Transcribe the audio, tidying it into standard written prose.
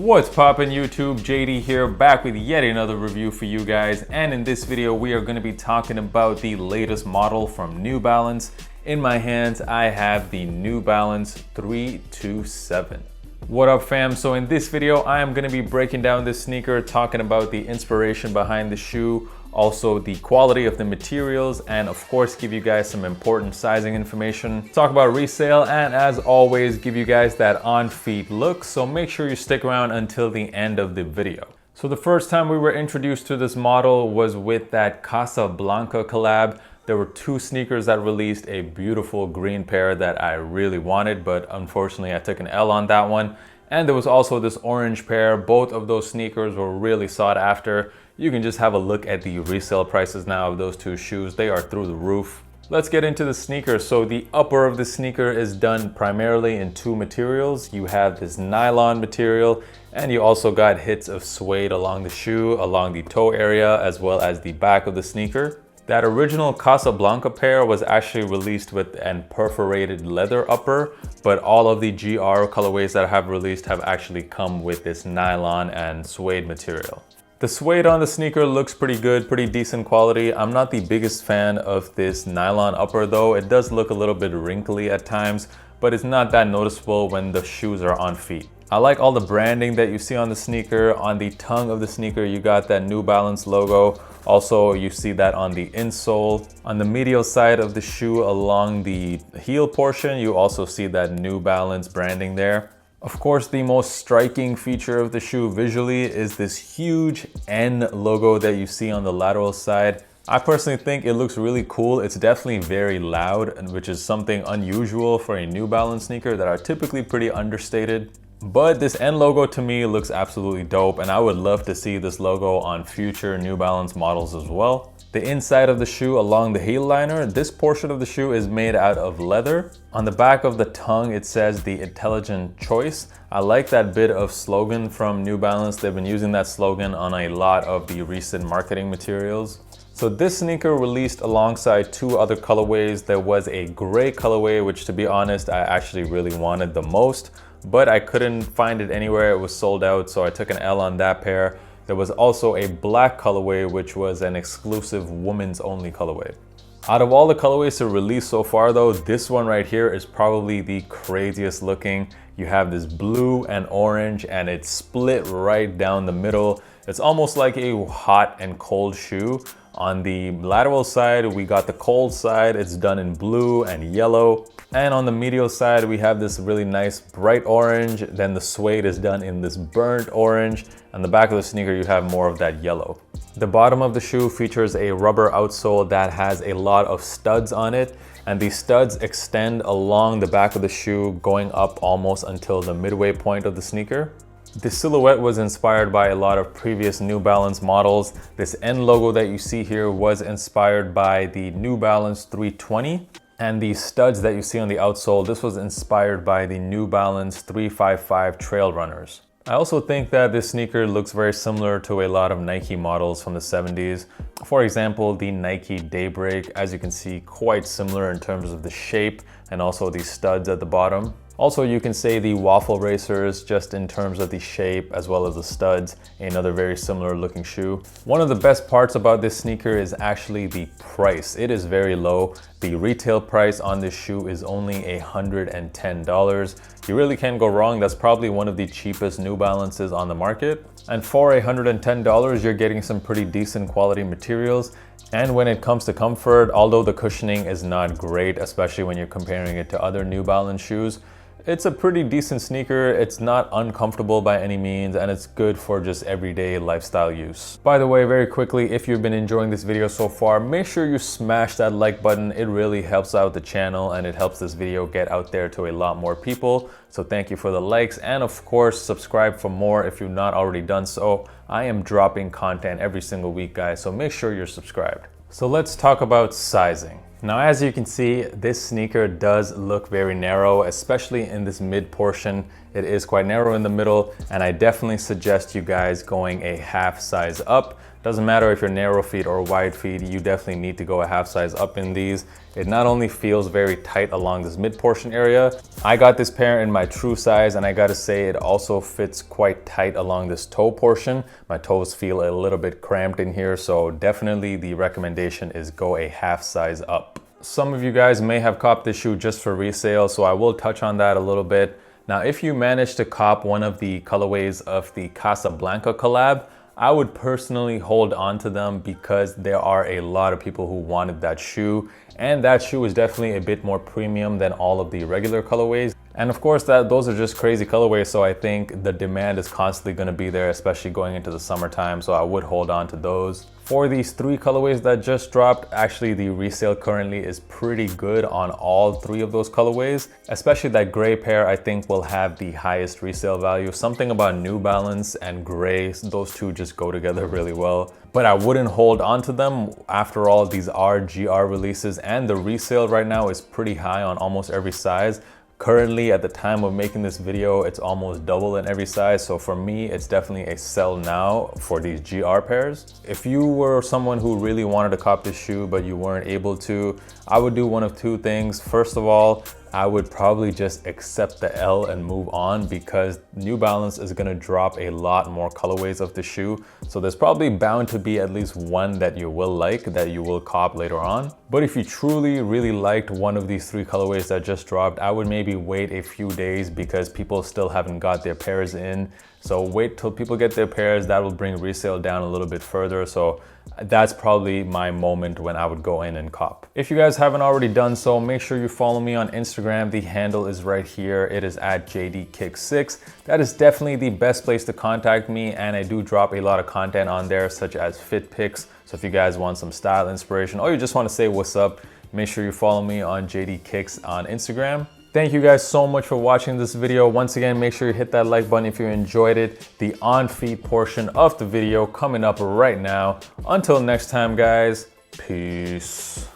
What's poppin' YouTube? JD here, back with yet another review for you guys, and in this video we are going to be talking about the latest model from New Balance. In my hands I have the New Balance 327. What up fam? So in this video I am going to be breaking down this sneaker, talking about the inspiration behind the shoe, also the quality of the materials, and of course give you guys some important sizing information, talk about resale, and as always give you guys that on-feet look, so make sure you stick around until the end of the video. So the first time we were introduced to this model was with that Casablanca collab. There were two sneakers that released, a beautiful green pair that I really wanted, but unfortunately I took an L on that one. And there was also this orange pair. Both of those sneakers were really sought after. You can just have a look at the resale prices now of those two shoes. They are through the roof. Let's get into the sneaker. So the upper of the sneaker is done primarily in two materials. You have this nylon material, and you also got hits of suede along the shoe, along the toe area, as well as the back of the sneaker. That original Casablanca pair was actually released with an perforated leather upper, but all of the GR colorways that have released have actually come with this nylon and suede material. The suede on the sneaker looks pretty good, pretty decent quality. I'm not the biggest fan of this nylon upper though. It does look a little bit wrinkly at times, but it's not that noticeable when the shoes are on feet. I like all the branding that you see on the sneaker. On the tongue of the sneaker, you got that New Balance logo. Also, you see that on the insole. On the medial side of the shoe along the heel portion, you also see that New Balance branding there. Of course, the most striking feature of the shoe visually is this huge N logo that you see on the lateral side. I personally think it looks really cool. It's definitely very loud, which is something unusual for a New Balance sneaker that are typically pretty understated. But this N logo to me looks absolutely dope, and I would love to see this logo on future New Balance models as well. The inside of the shoe along the heel liner, this portion of the shoe is made out of leather. On the back of the tongue, it says the intelligent choice. I like that bit of slogan from New Balance. They've been using that slogan on a lot of the recent marketing materials. So this sneaker released alongside two other colorways. There was a gray colorway, which to be honest, I actually really wanted the most, but I couldn't find it anywhere. It was sold out, so I took an L on that pair. There was also a black colorway, which was an exclusive women's only colorway. Out of all the colorways to release so far though, this one right here is probably the craziest looking. You have this blue and orange, and it's split right down the middle. It's almost like a hot and cold shoe. On the lateral side, we got the cold side. It's done in blue and yellow. And on the medial side, we have this really nice bright orange. Then the suede is done in this burnt orange. On the back of the sneaker, you have more of that yellow. The bottom of the shoe features a rubber outsole that has a lot of studs on it. And these studs extend along the back of the shoe, going up almost until the midway point of the sneaker. The silhouette was inspired by a lot of previous New Balance models. This N logo that you see here was inspired by the New Balance 320. And the studs that you see on the outsole, this was inspired by the New Balance 355 Trail Runners. I also think that this sneaker looks very similar to a lot of Nike models from the 70s. For example, the Nike Daybreak, as you can see, quite similar in terms of the shape and also the studs at the bottom. Also, you can say the Waffle Racers, just in terms of the shape as well as the studs, another very similar looking shoe. One of the best parts about this sneaker is actually the price. It is very low. The retail price on this shoe is only $110. You really can't go wrong. That's probably one of the cheapest New Balances on the market. And for $110, you're getting some pretty decent quality materials. And when it comes to comfort, although the cushioning is not great, especially when you're comparing it to other New Balance shoes, it's a pretty decent sneaker. It's not uncomfortable by any means, and it's good for just everyday lifestyle use. By the way, very quickly, if you've been enjoying this video so far, make sure you smash that like button. It really helps out the channel, and it helps this video get out there to a lot more people. So thank you for the likes, and of course, subscribe for more if you've not already done so. I am dropping content every single week, guys, so make sure you're subscribed. So let's talk about sizing. Now, as you can see, this sneaker does look very narrow, especially in this mid portion. It is quite narrow in the middle, and I definitely suggest you guys going a half size up. Doesn't matter if you're narrow feet or wide feet, you definitely need to go a half size up in these. It not only feels very tight along this mid portion area, I got this pair in my true size, and I gotta say it also fits quite tight along this toe portion. My toes feel a little bit cramped in here, so definitely the recommendation is go a half size up. Some of you guys may have copped this shoe just for resale, so I will touch on that a little bit. Now, if you manage to cop one of the colorways of the Casablanca collab, I would personally hold on to them because there are a lot of people who wanted that shoe, and that shoe is definitely a bit more premium than all of the regular colorways. And of course, those are just crazy colorways, so I think the demand is constantly going to be there, especially going into the summertime, so I would hold on to those. For these 3 colorways that just dropped, actually the resale currently is pretty good on all 3 of those colorways. Especially that gray pair, I think will have the highest resale value. Something about New Balance and gray, those two just go together really well. But I wouldn't hold on to them. After all, these are GR releases, and the resale right now is pretty high on almost every size. Currently, at the time of making this video, it's almost double in every size. So for me, it's definitely a sell now for these GR pairs. If you were someone who really wanted to cop this shoe, but you weren't able to, I would do one of 2 things. First of all, I would probably just accept the L and move on, because New Balance is gonna drop a lot more colorways of the shoe. So there's probably bound to be at least one that you will like, that you will cop later on. But if you truly really liked one of these 3 colorways that just dropped, I would maybe wait a few days because people still haven't got their pairs in. So wait till people get their pairs, that will bring resale down a little bit further. So that's probably my moment when I would go in and cop. If you guys haven't already done so, make sure you follow me on Instagram. The handle is right here. It is at JDKicks6. That is definitely the best place to contact me, and I do drop a lot of content on there, such as fit pics. So if you guys want some style inspiration or you just want to say what's up, make sure you follow me on JDKicks on Instagram. Thank you guys so much for watching this video. Once again, make sure you hit that like button if you enjoyed it. The on feet portion of the video coming up right now. Until next time, guys, peace.